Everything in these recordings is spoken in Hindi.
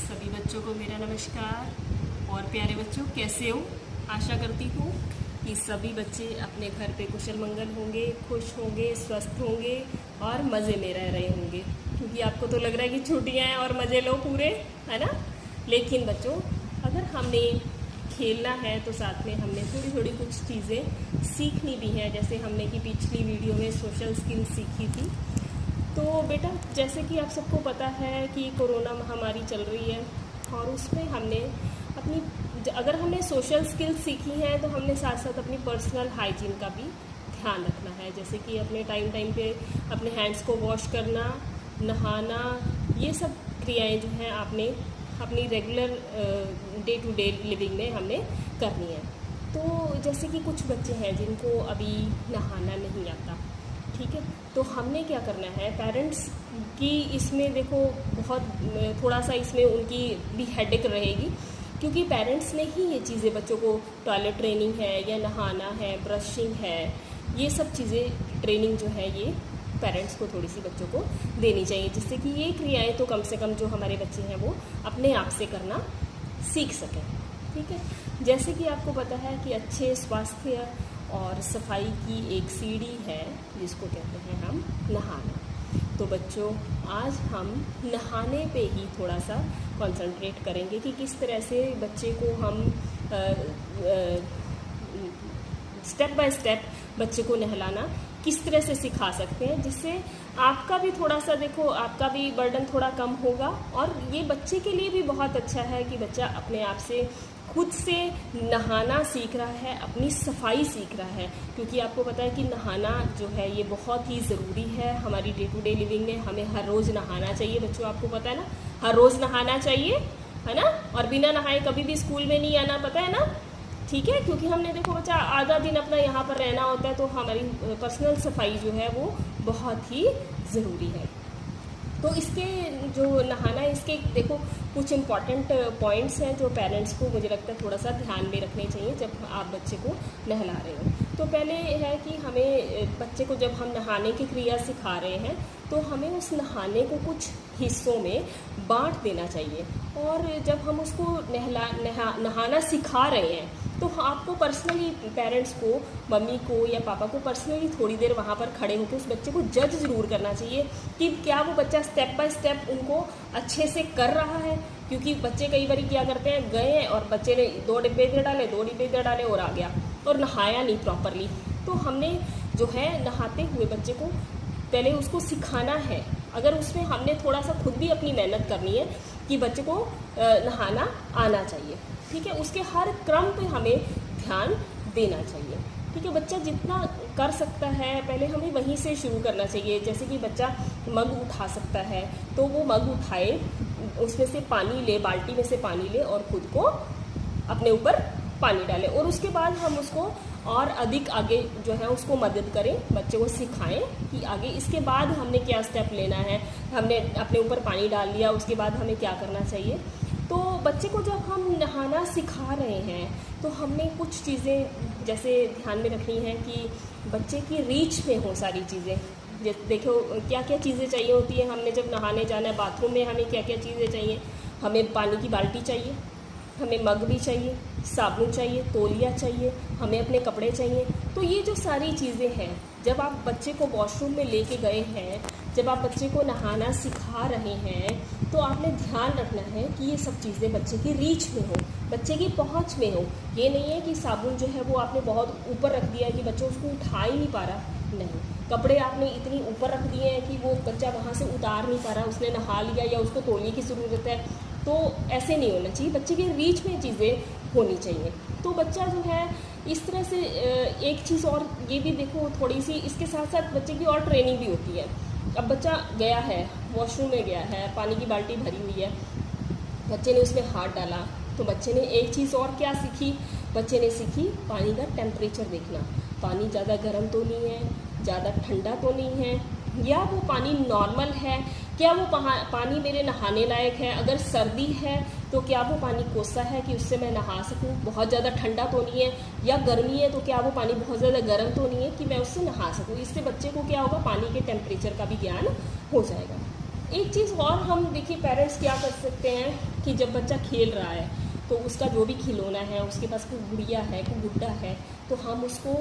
सभी बच्चों को मेरा नमस्कार। और प्यारे बच्चों, कैसे हो? आशा करती हूँ कि सभी बच्चे अपने घर पे कुशल मंगल होंगे, खुश होंगे, स्वस्थ होंगे और मज़े में रह रहे होंगे। क्योंकि आपको तो लग रहा है कि छुट्टियाँ हैं और मज़े लो पूरे, है ना? लेकिन बच्चों, अगर हमने खेलना है तो साथ में हमने थोड़ी थोड़ी कुछ चीज़ें सीखनी भी हैं। जैसे हमने कि पिछली वीडियो में सोशल स्किल्स सीखी थी। तो बेटा, जैसे कि आप सबको पता है कि कोरोना महामारी चल रही है और उसमें हमने अगर हमने सोशल स्किल्स सीखी हैं तो हमने साथ साथ अपनी पर्सनल हाइजीन का भी ध्यान रखना है। जैसे कि अपने टाइम पे अपने हैंड्स को वॉश करना, नहाना, ये सब क्रियाएं जो हैं आपने अपनी regular day to day living में हमने करनी है। तो जैसे कि कुछ बच्चे हैं जिनको अभी नहाना नहीं आता, ठीक है, तो हमने क्या करना है, पेरेंट्स की इसमें देखो बहुत थोड़ा सा इसमें उनकी भी हेडेक रहेगी। क्योंकि पेरेंट्स ने ही ये चीज़ें बच्चों को, टॉयलेट ट्रेनिंग है या नहाना है, ब्रशिंग है, ये सब चीज़ें ट्रेनिंग जो है ये पेरेंट्स को थोड़ी सी बच्चों को देनी चाहिए, जिससे कि ये क्रियाएं तो कम से कम जो हमारे बच्चे हैं वो अपने आप से करना सीख सकें। ठीक है, जैसे कि आपको पता है कि अच्छे स्वास्थ्य और सफाई की एक सीढ़ी है जिसको कहते हैं हम नहाना। तो बच्चों, आज हम नहाने पे ही थोड़ा सा कंसंट्रेट करेंगे कि किस तरह से बच्चे को हम स्टेप बाय स्टेप बच्चे को नहलाना किस तरह से सिखा सकते हैं, जिससे आपका भी थोड़ा सा देखो, आपका भी बर्डन थोड़ा कम होगा और ये बच्चे के लिए भी बहुत अच्छा है कि बच्चा अपने आप से खुद से नहाना सीख रहा है, अपनी सफाई सीख रहा है। क्योंकि आपको पता है कि नहाना जो है ये बहुत ही ज़रूरी है हमारी डे टू डे लिविंग में। हमें हर रोज़ नहाना चाहिए बच्चों, आपको पता है ना, हर रोज़ नहाना चाहिए, है ना। और बिना नहाए कभी भी स्कूल में नहीं आना, पता है ना, ठीक है। क्योंकि हमने देखो बच्चा आधा दिन अपना यहाँ पर रहना होता है, तो हमारी पर्सनल सफाई जो है वो बहुत ही ज़रूरी है। तो इसके जो नहाना है, इसके देखो कुछ इम्पॉर्टेंट पॉइंट्स हैं जो पेरेंट्स को मुझे लगता है थोड़ा सा ध्यान में रखने चाहिए जब आप बच्चे को नहला रहे हो। तो पहले है कि हमें बच्चे को जब हम नहाने की क्रिया सिखा रहे हैं तो हमें उस नहाने को कुछ हिस्सों में बांट देना चाहिए। और जब हम उसको नहाना सिखा रहे हैं तो आपको पर्सनली, पेरेंट्स को, मम्मी को या पापा को पर्सनली थोड़ी देर वहाँ पर खड़े होकर उस बच्चे को जज ज़रूर करना चाहिए कि क्या वो बच्चा स्टेप बाय स्टेप उनको अच्छे से कर रहा है। क्योंकि बच्चे कई बार क्या करते हैं, गए हैं और बच्चे ने 2 डिब्बे इधर डाले, 2 डिब्बे इधर डाले और आ गया और नहाया नहीं प्रॉपरली। तो हमने जो है नहाते हुए बच्चे को पहले उसको सिखाना है। अगर उसमें हमने थोड़ा सा खुद भी अपनी मेहनत करनी है कि बच्चे को नहाना आना चाहिए, ठीक है। उसके हर क्रम पे हमें ध्यान देना चाहिए, ठीक है। बच्चा जितना कर सकता है पहले हमें वहीं से शुरू करना चाहिए। जैसे कि बच्चा मग उठा सकता है तो वो मग उठाए, उसमें से पानी ले, बाल्टी में से पानी ले और खुद को अपने ऊपर पानी डाले। और उसके बाद हम उसको और अधिक आगे जो है उसको मदद करें, बच्चे को सिखाएं कि आगे इसके बाद हमने क्या स्टेप लेना है। हमने अपने ऊपर पानी डाल लिया, उसके बाद हमें क्या करना चाहिए। तो बच्चे को जब हम नहाना सिखा रहे हैं तो हमने कुछ चीज़ें जैसे ध्यान में रखनी है कि बच्चे की रीच में हो सारी चीज़ें। देखो क्या क्या चीज़ें चाहिए होती है, हमने जब नहाने जाना है बाथरूम में हमें क्या क्या चीज़ें चाहिए। हमें पानी की बाल्टी चाहिए, हमें मग भी चाहिए, साबुन चाहिए, तौलिया चाहिए, हमें अपने कपड़े चाहिए। तो ये जो सारी चीज़ें हैं, जब आप बच्चे को वॉशरूम में लेके गए हैं, जब आप बच्चे को नहाना सिखा रहे हैं, तो आपने ध्यान रखना है कि ये सब चीज़ें बच्चे की रीच में हो, बच्चे की पहुंच में हो। ये नहीं है कि साबुन जो है वो आपने बहुत ऊपर रख दिया है कि बच्चा उसको उठा ही नहीं पा रहा, नहीं। कपड़े आपने इतनी ऊपर रख दिए हैं कि वो बच्चा वहाँ से उतार नहीं पा रहा, उसने नहा लिया या उसको तौलिए की ज़रूरत है। तो ऐसे नहीं होना चाहिए, बच्चे के रीच में चीज़ें होनी चाहिए। तो बच्चा जो है इस तरह से एक चीज़ और ये भी देखो थोड़ी सी, इसके साथ साथ बच्चे की और ट्रेनिंग भी होती है। अब बच्चा गया है, वॉशरूम में गया है, पानी की बाल्टी भरी हुई है, बच्चे ने उसमें हाथ डाला, तो बच्चे ने एक चीज़ और क्या सीखी, बच्चे ने सीखी पानी का टेम्परेचर देखना। पानी ज़्यादा गर्म तो नहीं है, ज़्यादा ठंडा तो नहीं है, या वो पानी नॉर्मल है, क्या वो पानी मेरे नहाने लायक है। अगर सर्दी है तो क्या वो पानी कोसा है कि उससे मैं नहा सकूं, बहुत ज़्यादा ठंडा तो नहीं है, या गर्मी है तो क्या वो पानी बहुत ज़्यादा गर्म तो नहीं है कि मैं उससे नहा सकूं। इससे बच्चे को क्या होगा, पानी के टेम्परेचर का भी ज्ञान हो जाएगा। एक चीज़ और हम देखिए पेरेंट्स क्या कर सकते हैं कि जब बच्चा खेल रहा है तो उसका जो भी खिलौना है, उसके पास कोई गुड़िया है, कोई गुड्डा है, तो हम उसको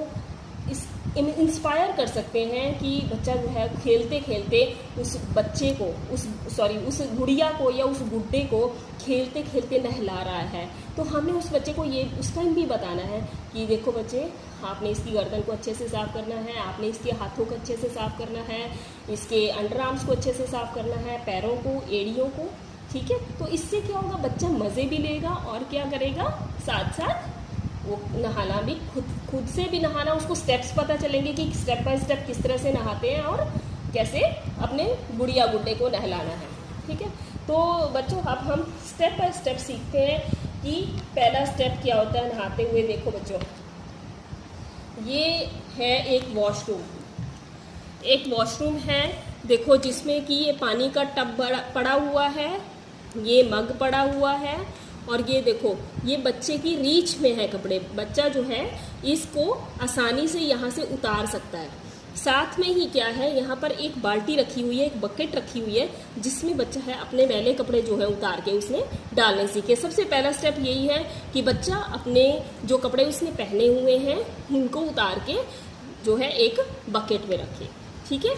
इंस्पायर कर सकते हैं कि बच्चा जो है खेलते खेलते उस बच्चे को उस गुड़िया को या उस गुड्डे को खेलते खेलते नहला रहा है। तो हमने उस बच्चे को ये उस टाइम भी बताना है कि देखो बच्चे, आपने इसकी गर्दन को अच्छे से साफ़ करना है, आपने इसके हाथों को अच्छे से साफ़ करना है, इसके अंडर आर्म्स को अच्छे से साफ़ करना है, पैरों को, एड़ियों को, ठीक है। तो इससे क्या होगा, बच्चा मज़े भी लेगा और क्या करेगा, साथ साथ वो नहाना भी खुद से भी नहाना, उसको स्टेप्स पता चलेंगे कि स्टेप बाय स्टेप किस तरह से नहाते हैं और कैसे अपने गुड़िया गुड्डे को नहलाना है, ठीक है। तो बच्चों अब हम स्टेप बाय स्टेप सीखते हैं कि पहला स्टेप क्या होता है नहाते हुए। देखो बच्चों, ये है एक वॉशरूम है, देखो, जिसमें कि ये पानी का टब पड़ा हुआ है, ये मग पड़ा हुआ है, और ये देखो ये बच्चे की रीच में है कपड़े, बच्चा जो है इसको आसानी से यहाँ से उतार सकता है। साथ में ही क्या है, यहाँ पर एक बाल्टी रखी हुई है, एक बकेट रखी हुई है, जिसमें बच्चा है अपने मैले कपड़े जो है उतार के उसने डालने सीखे। सबसे पहला स्टेप यही है कि बच्चा अपने जो कपड़े उसने पहने हुए हैं उनको उतार के जो है एक बकेट में रखे, ठीक है।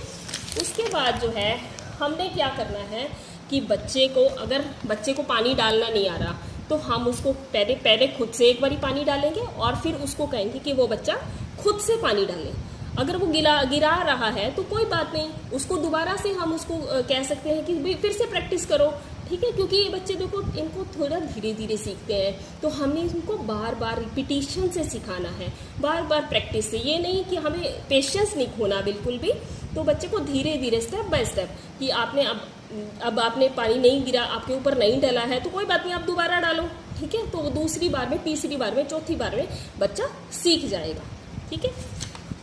उसके बाद जो है हमने क्या करना है कि अगर बच्चे को पानी डालना नहीं आ रहा तो हम उसको पहले खुद से एक बारी पानी डालेंगे और फिर उसको कहेंगे कि वो बच्चा खुद से पानी डाले। अगर वो गिरा रहा है तो कोई बात नहीं, उसको दोबारा से हम उसको कह सकते हैं कि फिर से प्रैक्टिस करो, ठीक है। क्योंकि ये बच्चे देखो इनको थोड़ा धीरे धीरे सीखते हैं, तो हमने इनको बार बार रिपीटिशन से सिखाना है, बार बार प्रैक्टिस से। ये नहीं कि हमें पेशेंस नहीं खोना बिल्कुल भी। तो बच्चे को धीरे धीरे स्टेप बाय स्टेप कि आपने अब आपने पानी नहीं गिरा, आपके ऊपर नहीं डला है तो कोई बात नहीं, आप दोबारा डालो, ठीक है। तो दूसरी बार में, तीसरी बार में, चौथी बार में बच्चा सीख जाएगा, ठीक है।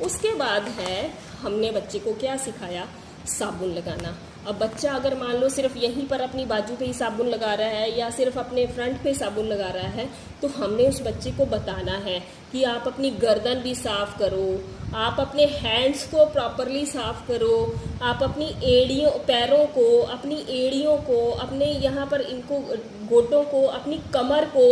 उसके बाद है हमने बच्चे को क्या सिखाया, साबुन लगाना। अब बच्चा अगर मान लो सिर्फ यहीं पर अपनी बाजू पे ही साबुन लगा रहा है या सिर्फ अपने फ्रंट पे साबुन लगा रहा है, तो हमने उस बच्चे को बताना है कि आप अपनी गर्दन भी साफ़ करो, आप अपने हैंड्स को प्रॉपरली साफ़ करो, आप अपनी पैरों को, अपनी एड़ियों को, अपने यहाँ पर इनको घोटों को, अपनी कमर को,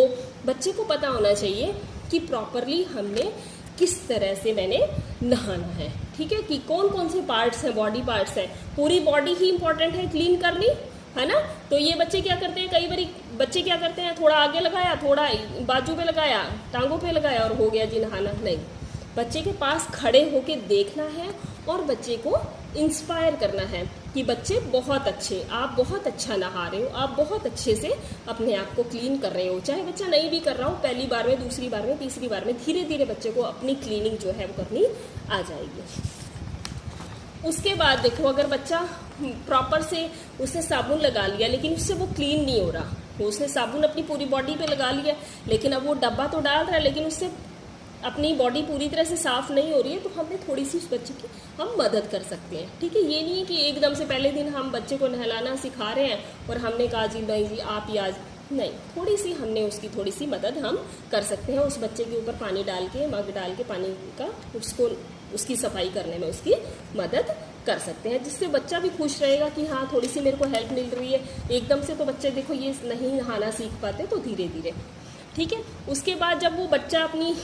बच्चे को पता होना चाहिए कि प्रॉपरली हमने किस तरह से मैंने नहाना है, ठीक है। कि कौन कौन से पार्ट्स हैं, बॉडी पार्ट्स हैं, पूरी बॉडी ही इंपॉर्टेंट है क्लीन करनी, है ना। तो ये बच्चे क्या करते हैं, कई बार बच्चे क्या करते हैं, थोड़ा आगे लगाया, थोड़ा बाजू पे लगाया, टांगों पे लगाया और हो गया जी नहाना। नहीं, बच्चे के पास खड़े होके देखना है और बच्चे को इंस्पायर करना है कि बच्चे बहुत अच्छे, आप बहुत अच्छा नहा रहे हो, आप बहुत अच्छे से अपने आप को क्लीन कर रहे हो। चाहे बच्चा नहीं भी कर रहा हो, पहली बार में, दूसरी बार में, तीसरी बार में, धीरे धीरे बच्चे को अपनी क्लीनिंग जो है वो करनी आ जाएगी। उसके बाद देखो, अगर बच्चा प्रॉपर से उसने साबुन लगा लिया लेकिन उससे वो क्लीन नहीं हो रहा, तो उसने साबुन अपनी पूरी बॉडी पे लगा लिया लेकिन अब वो डब्बा तो डाल रहा है लेकिन उससे अपनी बॉडी पूरी तरह से साफ़ नहीं हो रही है, तो हमने थोड़ी सी उस बच्चे की हम मदद कर सकते हैं, ठीक है। ये नहीं है कि एकदम से पहले दिन हम बच्चे को नहलाना सिखा रहे हैं और हमने कहा जी नहीं जी आप ही आज, नहीं, थोड़ी सी हमने उसकी थोड़ी सी मदद हम कर सकते हैं। उस बच्चे के ऊपर पानी डाल के, मग डाल के पानी का उसकी सफाई करने में उसकी मदद कर सकते हैं, जिससे बच्चा भी खुश रहेगा कि हाँ थोड़ी सी मेरे को हेल्प मिल रही है। एकदम से तो बच्चे देखो ये नहीं नहाना सीख पाते, तो धीरे धीरे, ठीक है। उसके बाद जब वो बच्चा अपनी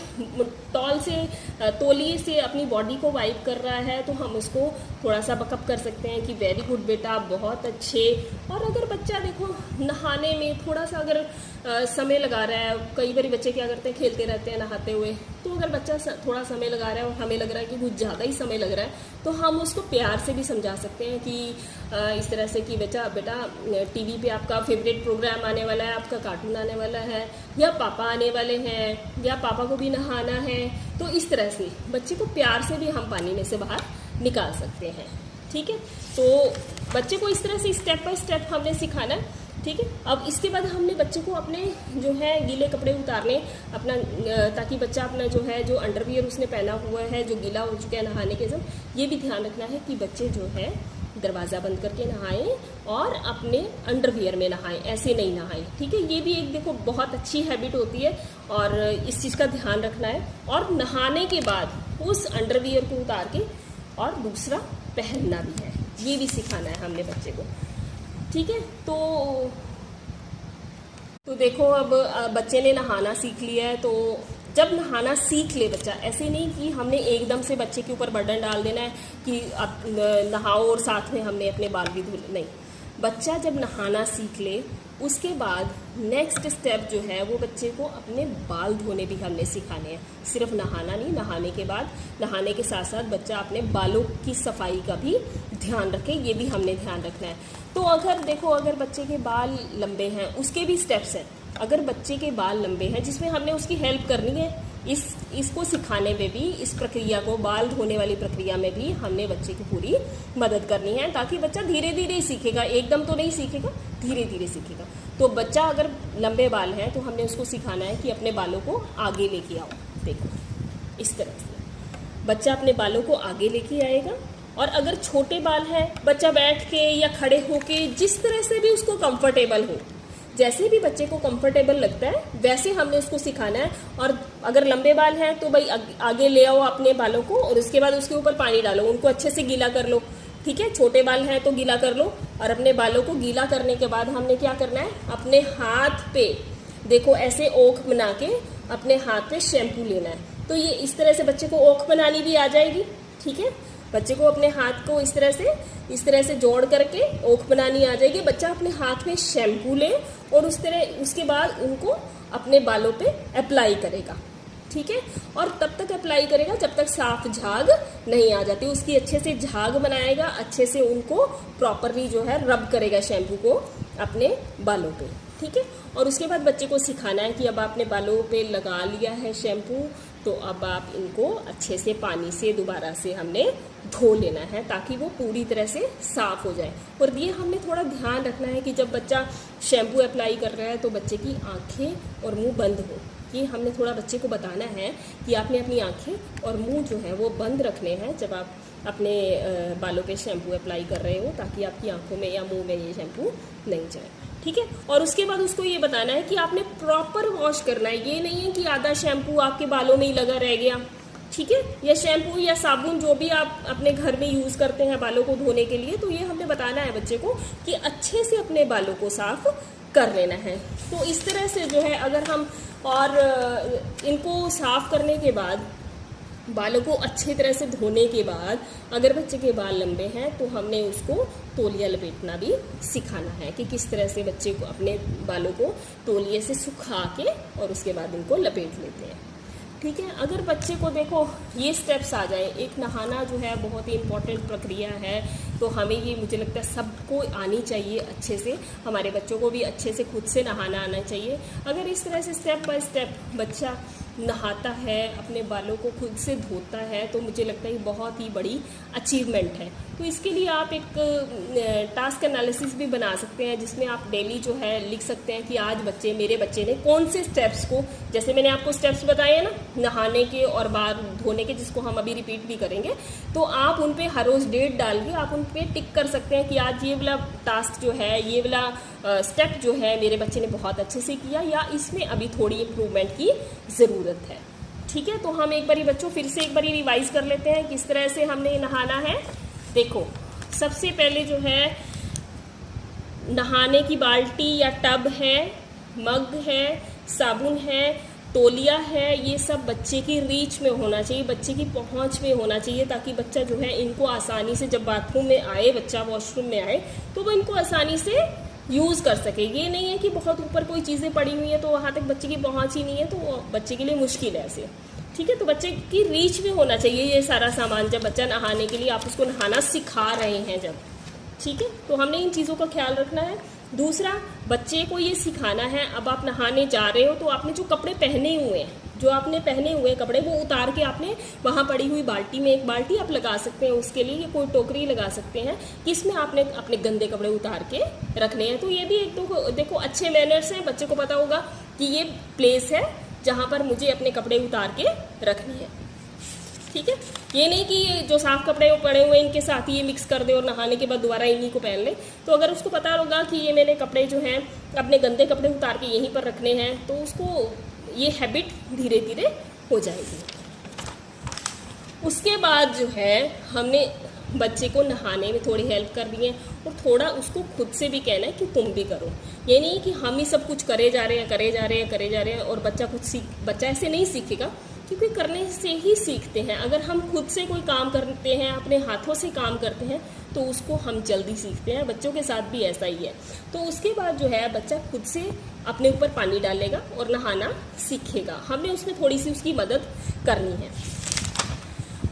तौलिए से अपनी बॉडी को वाइप कर रहा है तो हम उसको थोड़ा सा बकअप कर सकते हैं कि वेरी गुड बेटा, बहुत अच्छे। और अगर बच्चा देखो नहाने में थोड़ा सा अगर समय लगा रहा है, कई बार बच्चे क्या करते हैं खेलते रहते हैं नहाते हुए, तो अगर बच्चा थोड़ा समय लगा रहा है और हमें लग रहा है कि कुछ ज़्यादा ही समय लग रहा है, तो हम उसको प्यार से भी समझा सकते हैं कि इस तरह से कि बेटा टीवी पे आपका फेवरेट प्रोग्राम आने वाला है, आपका कार्टून आने वाला है, या पापा आने वाले हैं, या पापा को भी नहाना है। तो इस तरह से बच्चे को प्यार से भी हम पानी में से बाहर निकाल सकते हैं, ठीक है। तो बच्चे को इस तरह से स्टेप बाय स्टेप हमने सिखाना है, ठीक है। अब इसके बाद हमने बच्चे को अपने जो है गीले कपड़े उतारने अपना, ताकि बच्चा अपना जो है जो अंडरवियर उसने पहना हुआ है जो गीला हो चुका है नहाने के समय, ये भी ध्यान रखना है कि बच्चे जो है दरवाज़ा बंद करके नहाएं और अपने अंडरवियर में नहाएं, ऐसे नहीं नहाएं, ठीक है। ये भी एक देखो बहुत अच्छी हैबिट होती है और इस चीज़ का ध्यान रखना है। और नहाने के बाद उस अंडरवियर को उतार के और दूसरा पहनना भी है, ये भी सिखाना है हमने बच्चे को। ठीक है। तो देखो अब बच्चे ने नहाना सीख लिया है। तो जब नहाना सीख ले बच्चा, ऐसे नहीं कि हमने एकदम से बच्चे के ऊपर बर्डन डाल देना है कि आप नहाओ और साथ में हमने अपने बाल भी धुल, नहीं। बच्चा जब नहाना सीख ले उसके बाद नेक्स्ट स्टेप जो है वो बच्चे को अपने बाल धोने भी हमने सिखाने हैं। सिर्फ नहाना नहीं, नहाने के बाद, नहाने के साथ साथ बच्चा अपने बालों की सफाई का भी ध्यान रखे, ये भी हमने ध्यान रखना है। तो अगर देखो, अगर बच्चे के बाल लंबे हैं उसके भी स्टेप्स हैं। अगर बच्चे के बाल लंबे हैं जिसमें हमने उसकी हेल्प करनी है, इसको सिखाने में भी, इस प्रक्रिया को, बाल धोने वाली प्रक्रिया में भी हमने बच्चे की पूरी मदद करनी है, ताकि बच्चा धीरे धीरे ही सीखेगा, एकदम तो नहीं सीखेगा, धीरे धीरे सीखेगा। तो बच्चा अगर लंबे बाल हैं तो हमने उसको सिखाना है कि अपने बालों को आगे लेके आओ। देखो इस तरह से बच्चा अपने बालों को आगे लेके आएगा। और अगर छोटे बाल हैं, बच्चा बैठ के या खड़े होके, जिस तरह से भी उसको कंफर्टेबल हो, जैसे भी बच्चे को कंफर्टेबल लगता है वैसे हमने उसको सिखाना है। और अगर लंबे बाल हैं तो भाई आगे ले आओ अपने बालों को, और उसके बाद उसके ऊपर पानी डालो, उनको अच्छे से गीला कर लो। ठीक है, छोटे बाल हैं तो गीला कर लो। और अपने बालों को गीला करने के बाद हमने क्या करना है, अपने हाथ पे देखो ऐसे ओख बना के अपने हाथ पे शैम्पू लेना है। तो ये इस तरह से बच्चे को ओख बनानी भी आ जाएगी। ठीक है, बच्चे को अपने हाथ को इस तरह से जोड़ करके ओख बनानी आ जाएगी। बच्चा अपने हाथ में शैम्पू ले और उसके बाद उनको अपने बालों पे अप्लाई करेगा। ठीक है, और तब तक अप्लाई करेगा जब तक साफ झाग नहीं आ जाती, उसकी अच्छे से झाग बनाएगा, अच्छे से उनको प्रॉपरली जो है रब करेगा शैम्पू को अपने बालों पे। ठीक है, और उसके बाद बच्चे को सिखाना है कि अब आपने बालों पे लगा लिया है शैम्पू, तो अब आप इनको अच्छे से पानी से दोबारा से हमने धो लेना है, ताकि वो पूरी तरह से साफ हो जाए। और ये हमने थोड़ा ध्यान रखना है कि जब बच्चा शैम्पू अप्लाई कर रहा है तो बच्चे की आंखें और मुंह बंद हो। ये हमने थोड़ा बच्चे को बताना है कि आपने अपनी आंखें और मुंह जो है वो बंद रखने हैं जब आप अपने बालों पे शैम्पू अप्लाई कर रहे हो, ताकि आपकी आंखों में या मुंह में ये शैम्पू नहीं जाए। ठीक है, और उसके बाद उसको ये बताना है कि आपने प्रॉपर वॉश करना है। ये नहीं है कि आधा शैम्पू आपके बालों में ही लगा रह गया। ठीक है, या शैम्पू या साबुन जो भी आप अपने घर में यूज़ करते हैं बालों को धोने के लिए, तो ये हमने बताना है बच्चे को कि अच्छे से अपने बालों को साफ कर लेना है। तो इस तरह से जो है, अगर हम और इनको साफ करने के बाद, बालों को अच्छी तरह से धोने के बाद, अगर बच्चे के बाल लंबे हैं तो हमने उसको तौलिया लपेटना भी सिखाना है कि किस तरह से बच्चे को अपने बालों को तौलिए से सुखा के और उसके बाद इनको लपेट लेते हैं। ठीक है, अगर बच्चे को देखो ये स्टेप्स आ जाए, एक नहाना जो है बहुत ही इम्पॉर्टेंट प्रक्रिया है, तो हमें ये, मुझे लगता है सबको आनी चाहिए अच्छे से, हमारे बच्चों को भी अच्छे से खुद से नहाना आना चाहिए। अगर इस तरह से स्टेप बाय स्टेप बच्चा नहाता है, अपने बालों को खुद से धोता है, तो मुझे लगता है ये बहुत ही बड़ी अचीवमेंट है। तो इसके लिए आप एक टास्क एनालिसिस भी बना सकते हैं, जिसमें आप डेली जो है लिख सकते हैं कि आज मेरे बच्चे ने कौन से स्टेप्स को, जैसे मैंने आपको स्टेप्स बताए हैं ना नहाने के और बाल धोने के, जिसको हम अभी रिपीट भी करेंगे, तो आप उन पे हर रोज़ डेट डाल के आप उन पे टिक कर सकते हैं कि आज ये वाला टास्क जो है, ये वाला स्टेप जो है मेरे बच्चे ने बहुत अच्छे से किया, या इसमें अभी थोड़ी इम्प्रूवमेंट की ज़रूरत है। ठीक है, तो हम एक बारी बच्चों फिर से एक बारी रिवाइज कर लेते हैं किस तरह से हमने नहाना है। देखो, सबसे पहले जो है नहाने की बाल्टी या टब है, मग है, साबुन है, तौलिया है, ये सब बच्चे की रीच में होना चाहिए, बच्चे की पहुंच में होना चाहिए, ताकि बच्चा जो है इनको आसानी से, जब बाथरूम में आए, बच्चा वॉशरूम में आए, तो वो इनको आसानी से यूज़ कर सके। ये नहीं है कि बहुत ऊपर कोई चीज़ें पड़ी हुई हैं तो वहाँ तक बच्चे की पहुँच ही नहीं है, तो वो बच्चे के लिए मुश्किल है ऐसे। ठीक है, तो बच्चे की रीच में होना चाहिए ये सारा सामान, जब बच्चा नहाने के लिए, आप उसको नहाना सिखा रहे हैं जब। ठीक है, तो हमने इन चीज़ों का ख्याल रखना है। दूसरा, बच्चे को ये सिखाना है, अब आप नहाने जा रहे हो तो आपने जो कपड़े पहने हुए हैं, जो आपने पहने हुए कपड़े, वो उतार के आपने वहाँ पड़ी हुई बाल्टी में, एक बाल्टी आप लगा सकते हैं उसके लिए, या कोई टोकरी लगा सकते हैं कि इसमें आपने अपने गंदे कपड़े उतार के रखने हैं। तो ये भी एक तो देखो अच्छे मैनर्स हैं, बच्चे को पता होगा कि ये प्लेस है जहाँ पर मुझे अपने कपड़े उतार के रखने हैं। ठीक है, ये नहीं कि ये जो साफ कपड़े वो पड़े हुए इनके साथ ही ये मिक्स कर दे और नहाने के बाद दोबारा इन्हीं को पहन ले। तो अगर उसको पता होगा कि ये मैंने कपड़े जो हैं अपने गंदे कपड़े उतार के यहीं पर रखने हैं, तो उसको ये हैबिट धीरे धीरे हो जाएगी। उसके बाद जो है हमने बच्चे को नहाने में थोड़ी हेल्प कर दी है और थोड़ा उसको खुद से भी कहना है कि तुम भी करो। ये नहीं कि हम ही सब कुछ करे जा रहे हैं और बच्चा ऐसे नहीं सीखेगा, क्योंकि करने से ही सीखते हैं। अगर हम खुद से कोई काम करते हैं, अपने हाथों से काम करते हैं, तो उसको हम जल्दी सीखते हैं। बच्चों के साथ भी ऐसा ही है। तो उसके बाद जो है बच्चा खुद से अपने ऊपर पानी डालेगा और नहाना सीखेगा। हमने उसमें थोड़ी सी उसकी मदद करनी है।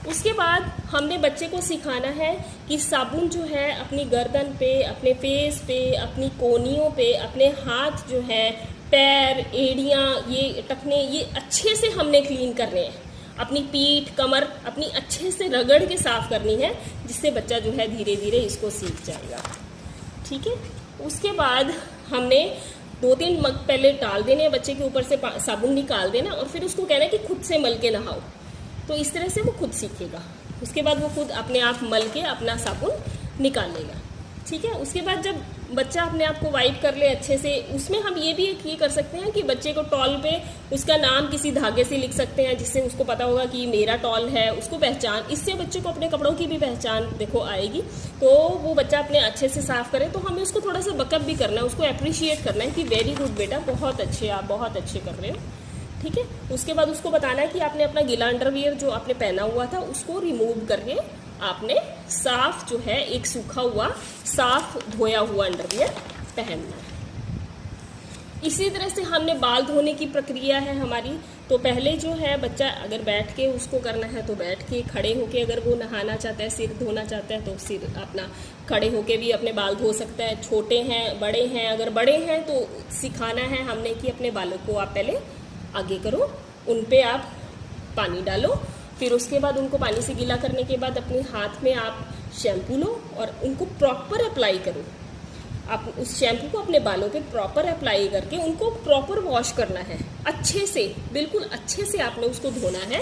उसके बाद हमने बच्चे को सिखाना है कि साबुन जो है अपनी गर्दन पे, अपने फेस पे, अपनी कोहनियों पे, अपने हाथ जो है, पैर, एड़ियाँ, ये टखने, ये अच्छे से हमने क्लीन करने हैं। अपनी पीठ, कमर अपनी अच्छे से रगड़ के साफ करनी है, जिससे बच्चा जो है धीरे धीरे इसको सीख जाएगा। ठीक है। उसके बाद हमने 2-3 मग पहले डाल देने हैं बच्चे के ऊपर से, साबुन निकाल देना और फिर उसको कहना है कि खुद से मल के नहाओ। तो इस तरह से वो खुद सीखेगा। उसके बाद वो खुद अपने आप मल के अपना साबुन निकाल लेगा। ठीक है। उसके बाद जब बच्चा अपने आप को वाइप कर ले अच्छे से, उसमें हम ये भी ये कर सकते हैं कि बच्चे को टॉल पे उसका नाम किसी धागे से लिख सकते हैं, जिससे उसको पता होगा कि मेरा टॉल है, उसको पहचान। इससे बच्चे को अपने कपड़ों की भी पहचान देखो आएगी। तो वो बच्चा अपने अच्छे से साफ करे, तो हमें उसको थोड़ा सा बकअप भी करना है, उसको अप्रिशिएट करना है कि वेरी गुड बेटा, बहुत अच्छे, आप बहुत अच्छे कर रहे हो। ठीक है। उसके बाद उसको बताना है कि आपने अपना गीला अंडरवियर जो आपने पहना हुआ था उसको रिमूव करके आपने साफ जो है एक सूखा हुआ साफ धोया हुआ अंडरवियर पहनना है। इसी तरह से हमने बाल धोने की प्रक्रिया है हमारी। तो पहले जो है बच्चा अगर बैठ के उसको करना है तो बैठ के, खड़े होके अगर वो नहाना चाहता है, सिर धोना चाहता है तो सिर अपना खड़े होके भी अपने बाल धो सकता है। छोटे हैं, बड़े हैं, अगर बड़े हैं तो सिखाना है हमने कि अपने बालों को आप पहले आगे करो, उन पे आप पानी डालो, फिर उसके बाद उनको पानी से गीला करने के बाद अपने हाथ में आप शैम्पू लो और उनको प्रॉपर अप्लाई करो। आप उस शैम्पू को अपने बालों पे प्रॉपर अप्लाई करके उनको प्रॉपर वॉश करना है, अच्छे से, बिल्कुल अच्छे से आपने उसको धोना है।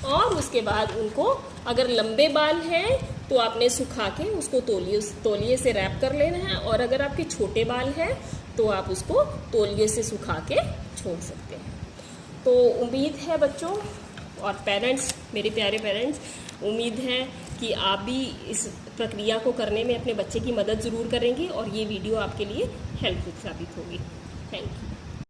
और उसके बाद उनको, अगर लंबे बाल हैं तो आपने सुखा के उसको तौलिए से रैप कर लेना है, और अगर आपके छोटे बाल हैं तो आप उसको तौलिए से सुखा के छोड़ सकते हैं। तो उम्मीद है बच्चों और पेरेंट्स, मेरे प्यारे पेरेंट्स, उम्मीद है कि आप भी इस प्रक्रिया को करने में अपने बच्चे की मदद ज़रूर करेंगे और ये वीडियो आपके लिए हेल्पफुल साबित होगी। Thank you.